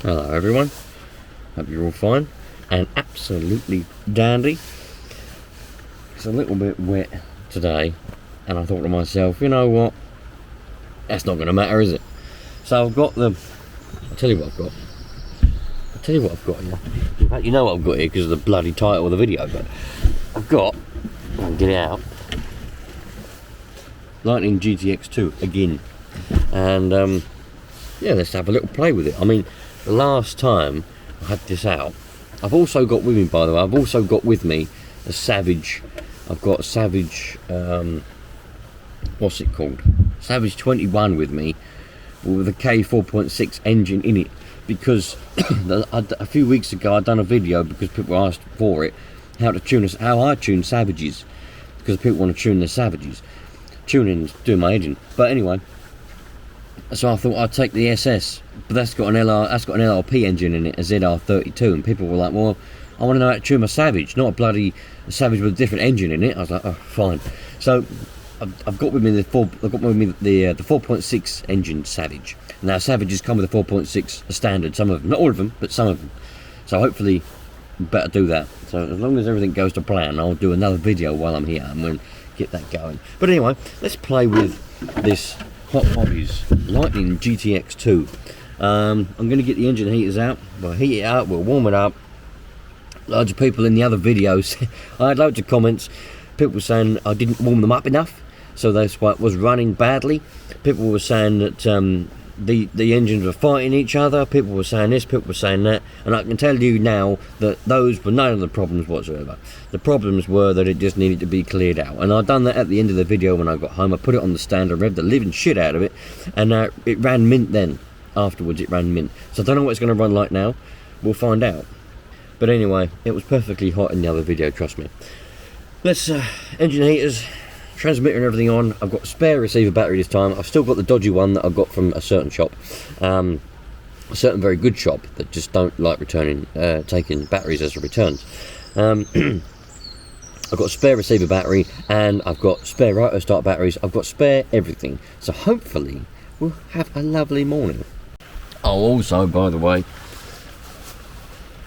Hello everyone, hope you're all fine and absolutely dandy. It's a little bit wet today and I thought to myself, you know what, that's not going to matter, is it? So I've got I'll tell you what I've got here. In fact, you know what I've got here because of the bloody title of the video, but I've got, I'll get it out, Lightning GTX2 again, and yeah, let's have a little play with it. I mean, the last time I had this out, I've also got with me, by the way, I've also got with me a Savage. I've got a Savage, what's it called? Savage 21 with me, with a K4.6 engine in it, because a few weeks ago I'd done a video because people asked for it, how I tune Savages, because people want to tune their Savages. Tuning's doing my engine, but anyway. So I thought I'd take the SS, but that's got an LRP engine in it, a ZR32, and people were like, well, I want to know how to tune my Savage, not a bloody Savage with a different engine in it. I was like, oh, fine. So I've got with me the 4.6 engine Savage. Now Savages come with a 4.6 standard, some of them, not all of them, but some of them. So hopefully, better do that. So as long as everything goes to plan, I'll do another video while I'm here and we'll get that going. But anyway, let's play with this HotBodies Lightning GTX2. I'm going to get the engine heaters out. We'll heat it up, we'll warm it up. Loads of people in the other videos, I had loads of comments. People were saying I didn't warm them up enough, so that's why it was running badly. People were saying that the engines were fighting each other. People were saying this, people were saying that, and I can tell you now that those were none of the problems whatsoever. The problems were that it just needed to be cleared out, and I'd done that at the end of the video when I got home. I put it on the stand, I revved the living shit out of it, and it ran mint then. Afterwards it ran mint. So I don't know what it's going to run like now. We'll find out. But anyway, it was perfectly hot in the other video, trust me. Let's engine heaters, transmitter and everything on. I've got a spare receiver battery this time. I've still got the dodgy one that I got from a certain shop, a certain very good shop that just don't like taking batteries as returns. I've got a spare receiver battery and I've got spare rotor start batteries. I've got spare everything, so hopefully we'll have a lovely morning. Oh, also, by the way,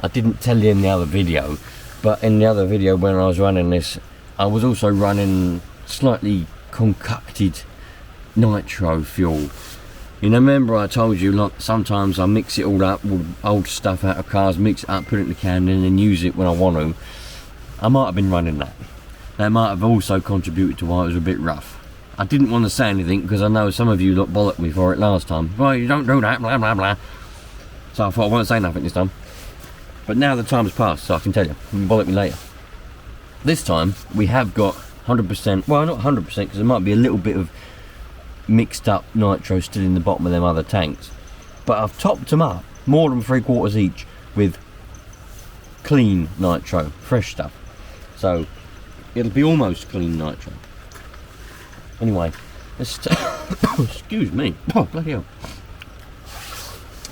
I didn't tell you in the other video, but in the other video when I was running this, I was also running slightly concocted nitro fuel. You know, remember I told you, like, sometimes I mix it all up with old stuff out of cars, mix it up, put it in the can, and then use it when I want to. I might have been running that. That might have also contributed to why it was a bit rough. I didn't want to say anything because I know some of you lot bollocked me for it last time. Well, you don't do that, blah blah blah. So I thought I won't say nothing this time. But now the time has passed, so I can tell you. You can bollock me later. This time we have got 100%, well, not 100%, because there might be a little bit of mixed up nitro still in the bottom of them other tanks, but I've topped them up more than 3/4 each with clean nitro, fresh stuff, so it'll be almost clean nitro. Anyway, let's excuse me, oh bloody hell,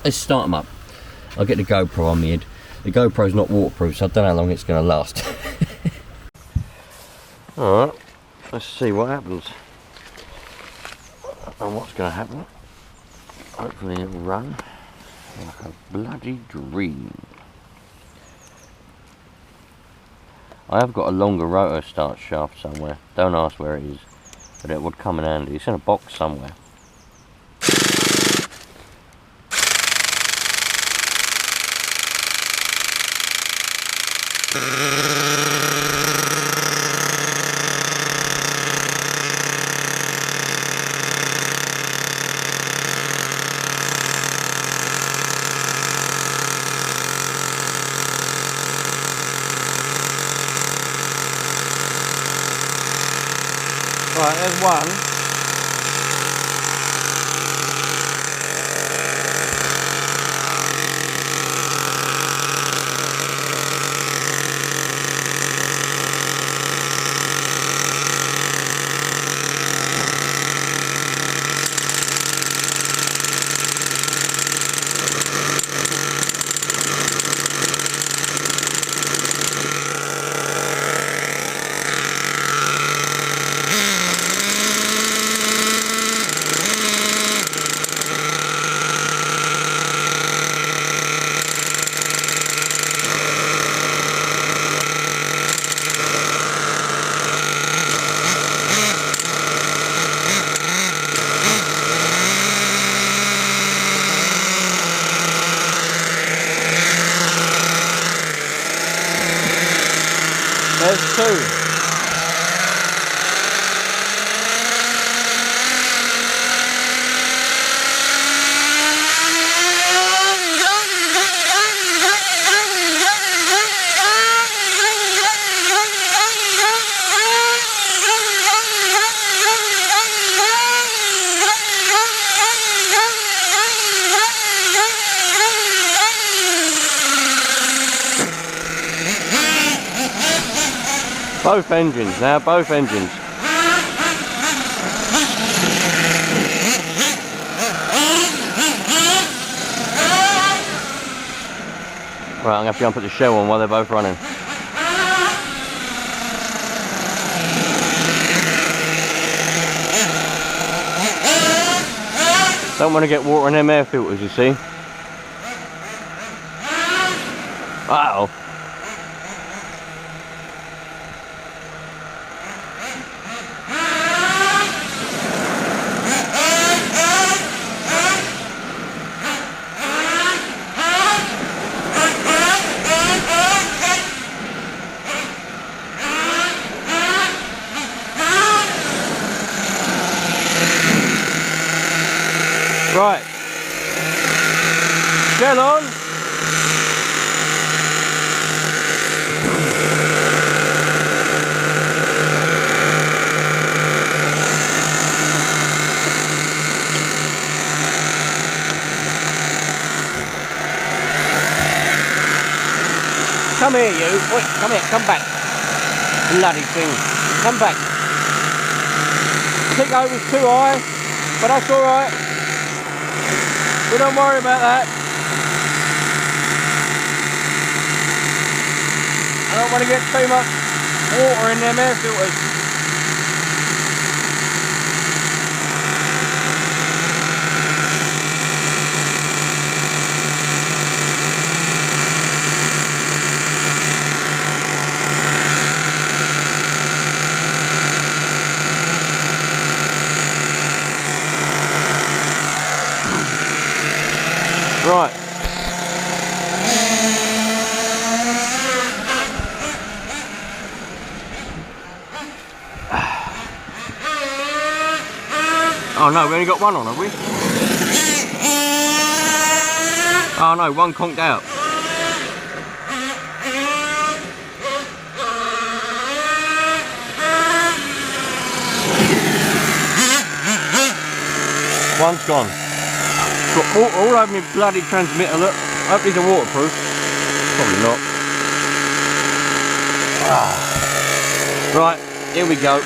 let's start them up. I'll get the GoPro on my head. The GoPro's not waterproof, so I don't know how long it's going to last. Alright, let's see what happens and what's going to happen. Hopefully it'll run like a bloody dream. I have got a longer rotor start shaft somewhere, don't ask where it is, but it would come in handy. It's in a box somewhere. Right, there's one. There's two. Both engines now, both engines. Right, I'm going to have to go and put the shell on while they're both running. Don't want to get water in them air filters, you see. Uh-oh. Right, shell on. Come here, you. Wait, come here, come back. Bloody thing. Come back. Kick over's too high, but that's alright. We don't worry about that. I don't want to get too much water in them air filters. Right. Oh no, we only got one on, have we? Oh no, one conked out. One's gone. Got water all over my bloody transmitter, look. I hope these are waterproof. Probably not. Ah. Right, here we go.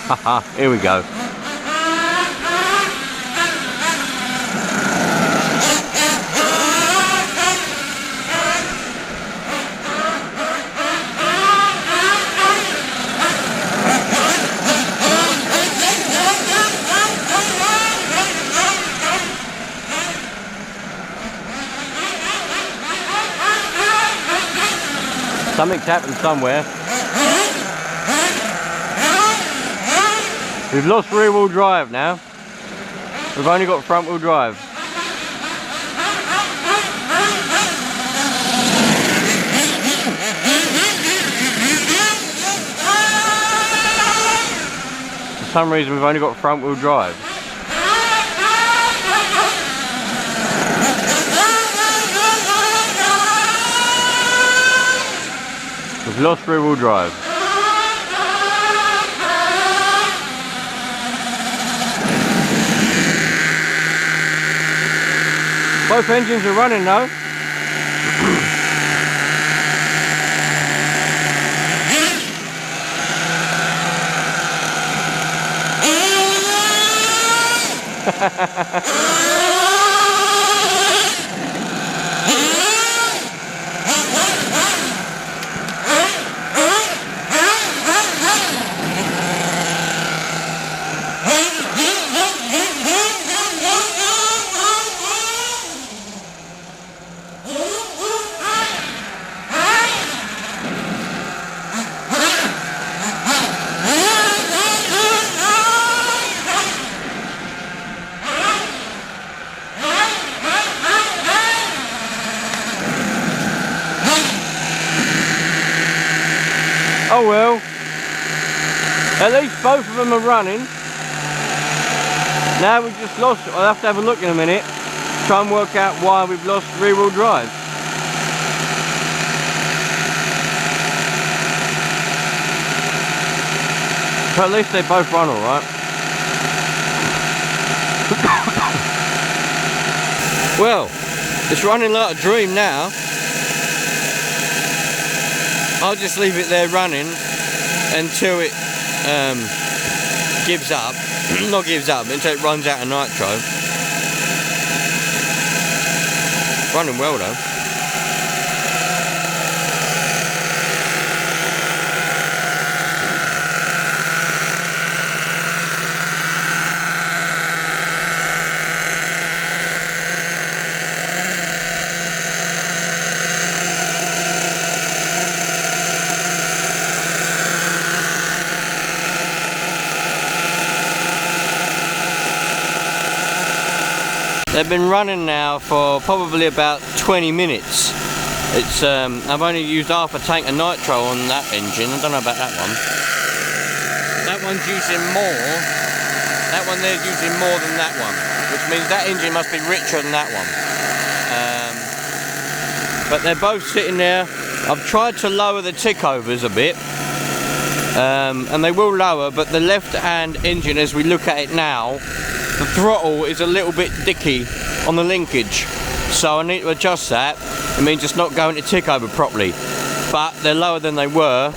Haha, here we go. Something's happened somewhere. We've lost rear wheel drive now. We've only got front wheel drive. For some reason we've only got front wheel drive. We've lost rear wheel drive. Both engines are running though. Oh well, at least both of them are running. Now we've just lost, I'll have to have a look in a minute, try and work out why we've lost rear wheel drive. But at least they both run alright. Well, it's running like a dream now. I'll just leave it there running until it gives up. Not gives up, but until it runs out of nitro. Running well though. They've been running now for probably about 20 minutes. It's I've only used half a tank of nitro on that engine. I don't know about that one. That one's using more. That one there's using more than that one, which means that engine must be richer than that one. But they're both sitting there. I've tried to lower the tickovers a bit, and they will lower, but the left-hand engine, as we look at it now, the throttle is a little bit dicky on the linkage, so I need to adjust that. It means it's not going to tick over properly, but they're lower than they were.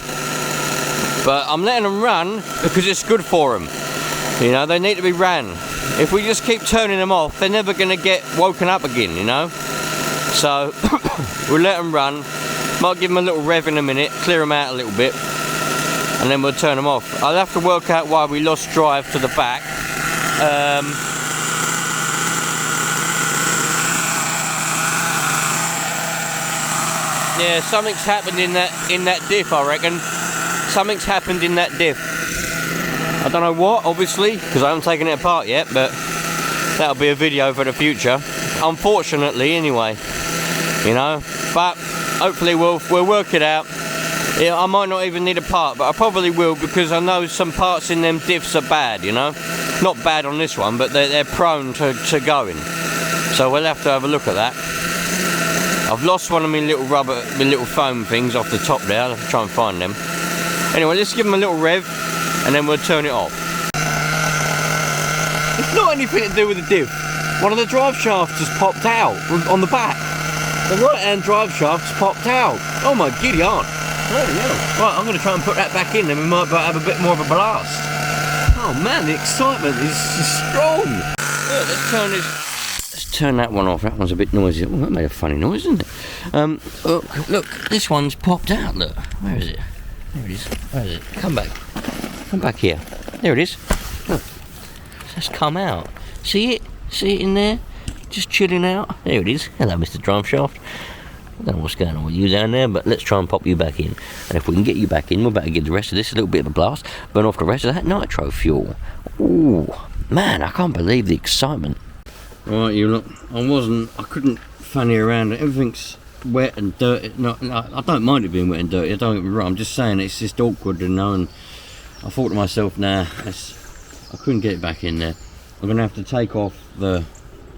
But I'm letting them run because it's good for them. You know, they need to be ran. If we just keep turning them off, they're never going to get woken up again, you know. So we'll let them run. Might give them a little rev in a minute, clear them out a little bit, and then we'll turn them off. I'll have to work out why we lost drive to the back. Yeah, something's happened in that diff, I reckon. Something's happened in that diff. I don't know what, obviously, because I haven't taken it apart yet, but that'll be a video for the future. Unfortunately, anyway, you know. But hopefully we'll work it out. Yeah, I might not even need a part, but I probably will, because I know some parts in them diffs are bad, you know. Not bad on this one, but they're prone to going. So we'll have to have a look at that. I've lost one of my little foam things off the top there. I'll have to try and find them. Anyway, let's give them a little rev, and then we'll turn it off. It's not anything to do with the diff. One of the drive shafts has popped out on the back. The right-hand drive shaft's popped out. Oh my giddy aunt. Bloody hell. Right, I'm going to try and put that back in, and we might have a bit more of a blast. Oh man, the excitement is strong. Look, let's turn that one off. That one's a bit noisy. Oh, that made a funny noise, didn't it? Look, this one's popped out. Look, where is it? There it is. Where is it? Come back here. There it is. Look, it's just come out. See it? See it in there? Just chilling out. There it is. Hello, Mr. Drive Shaft. I don't know what's going on with you down there, but let's try and pop you back in. And if we can get you back in, we'll better give the rest of this a little bit of a blast. Burn off the rest of that nitro fuel. Ooh, man, I can't believe the excitement. Right, you look, I couldn't fanny around. Everything's wet and dirty. No, I don't mind it being wet and dirty, don't get me wrong. I'm just saying it's just awkward, you know, and I thought to myself, nah, I couldn't get it back in there. I'm going to have to take off the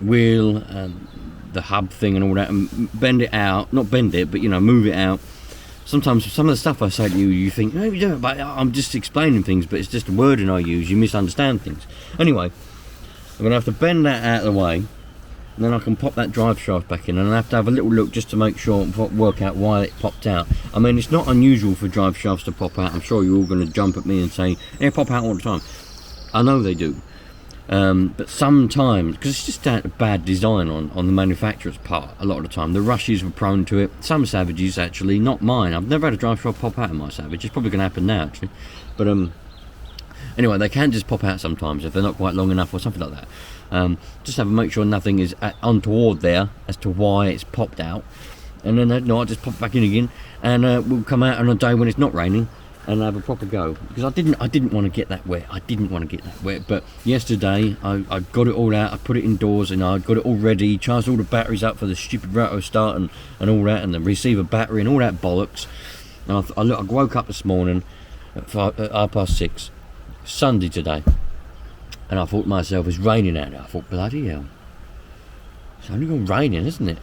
wheel and the hub thing and all that and bend it out. Not bend it, but, you know, move it out. Sometimes some of the stuff I say to you, you think, no, you don't, but I'm just explaining things, but it's just the wording I use, you misunderstand things. Anyway, I'm going to have to bend that out of the way, and then I can pop that drive shaft back in, and I have to have a little look just to make sure, work out why it popped out. I mean, it's not unusual for drive shafts to pop out. I'm sure you're all going to jump at me and say, yeah, pop out all the time. I know they do. But sometimes, because it's just a bad design on the manufacturer's part, a lot of the time the rushes were prone to it. Some Savages, actually, not mine, I've never had a drive shaft pop out of my Savage. It's probably going to happen now, actually, but anyway, they can just pop out sometimes if they're not quite long enough or something like that. Just have to make sure nothing is untoward there as to why it's popped out, and then I'll just pop back in again, and we'll come out on a day when it's not raining and have a proper go, because I didn't want to get that wet. But yesterday I got it all out, I put it indoors, and I got it all ready, charged all the batteries up for the stupid Rato start and all that, and the receiver battery and all that bollocks. And I woke up this morning at 6:30, Sunday today, and I thought to myself, it's raining out there. I thought, bloody hell, it's only gone raining, isn't it?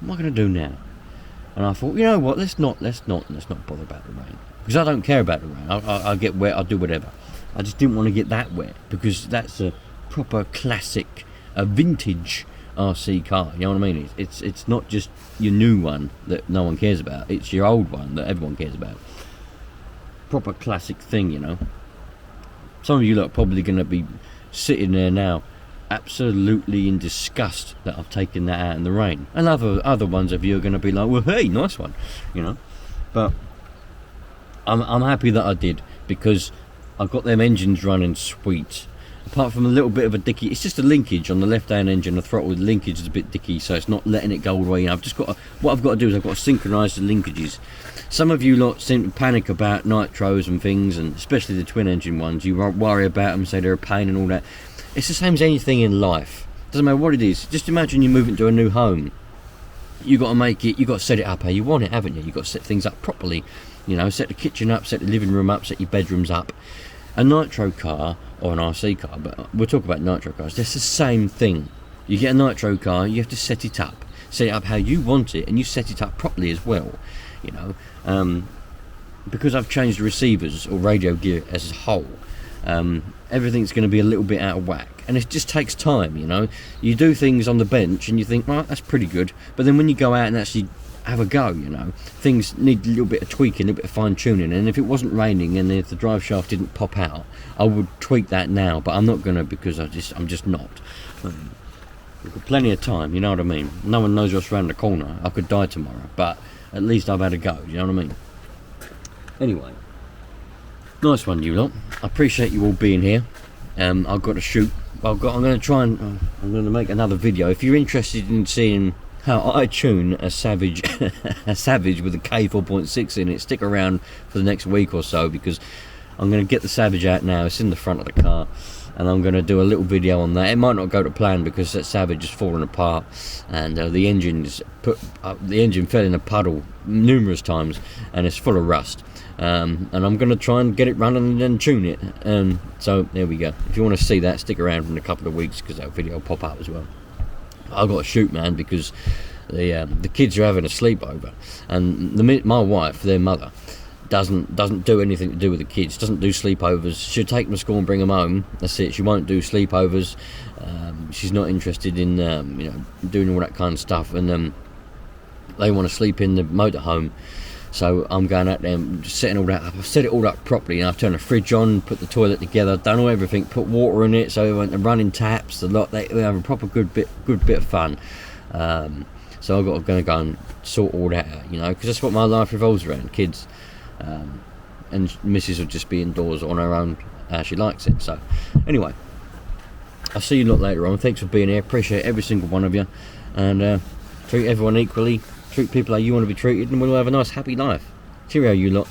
What am I going to do now? And I thought, you know what, let's not bother about the rain, because I don't care about the rain. I get wet, I'll do whatever. I just didn't want to get that wet, because that's a proper classic, a vintage RC car, you know what I mean? It's not just your new one that no one cares about, it's your old one that everyone cares about. Proper classic thing, you know. Some of you lot are probably going to be sitting there now absolutely in disgust that I've taken that out in the rain, and other ones of you are going to be like, well, hey, nice one, you know. But I'm happy that I did, because I've got them engines running sweet, apart from a little bit of a dicky. It's just a linkage on the left hand engine, the throttle linkage is a bit dicky, so it's not letting it go all the way in. What I've got to do is I've got to synchronise the linkages. Some of you lot seem to panic about nitros and things, and especially the twin engine ones. You worry about them, say they're a pain and all that. It's the same as anything in life, doesn't matter what it is. Just imagine you move into a new home. You got to make it, you got to set it up how you want it, haven't you? You got to set things up properly, you know, set the kitchen up, set the living room up, set your bedrooms up. A nitro car, or an RC car, but we'll talk about nitro cars, that's the same thing. You get a nitro car, you have to set it up how you want it, and you set it up properly as well, you know. Because I've changed the receivers or radio gear as a whole, everything's going to be a little bit out of whack, and it just takes time, you know. You do things on the bench and you think, right, that's pretty good, but then when you go out and actually have a go, you know, things need a little bit of tweaking, a little bit of fine tuning. And if it wasn't raining and if the drive shaft didn't pop out, I would tweak that now, but I'm not gonna, because I'm just not. We've got plenty of time, you know what I mean. No one knows what's around the corner. I could die tomorrow, but at least I've had a go, you know what I mean. Anyway, nice one, you lot. I appreciate you all being here. I've got to shoot. I'm going to make another video. If you're interested in seeing how I tune a Savage a Savage with a K4.6 in it, stick around for the next week or so, because I'm going to get the Savage out now. It's in the front of the car, and I'm going to do a little video on that. It might not go to plan, because that Savage is falling apart, and the engine fell in a puddle numerous times, and it's full of rust. And I'm going to try and get it running and then tune it. So there we go. If you want to see that, stick around in a couple of weeks, because that video will pop up as well. I've got to shoot, man, because the kids are having a sleepover, and my wife, their mother, doesn't do anything to do with the kids. Doesn't do sleepovers. She'll take them to school and bring them home. That's it. She won't do sleepovers. She's not interested in you know, doing all that kind of stuff. And they want to sleep in the motorhome. So I'm going out there and just setting all that up. I've set it all up properly, and I've turned the fridge on, put the toilet together, done all everything, put water in it, so we went to running taps, the lot. They have a proper good bit of fun. So I'm going to go and sort all that out, you know, because that's what my life revolves around, kids. And Mrs. will just be indoors on her own how she likes it. So anyway, I'll see you lot later on. Thanks for being here. Appreciate every single one of you, and treat everyone equally. Treat people how you want to be treated, and we'll have a nice happy life. Cheerio, you lot.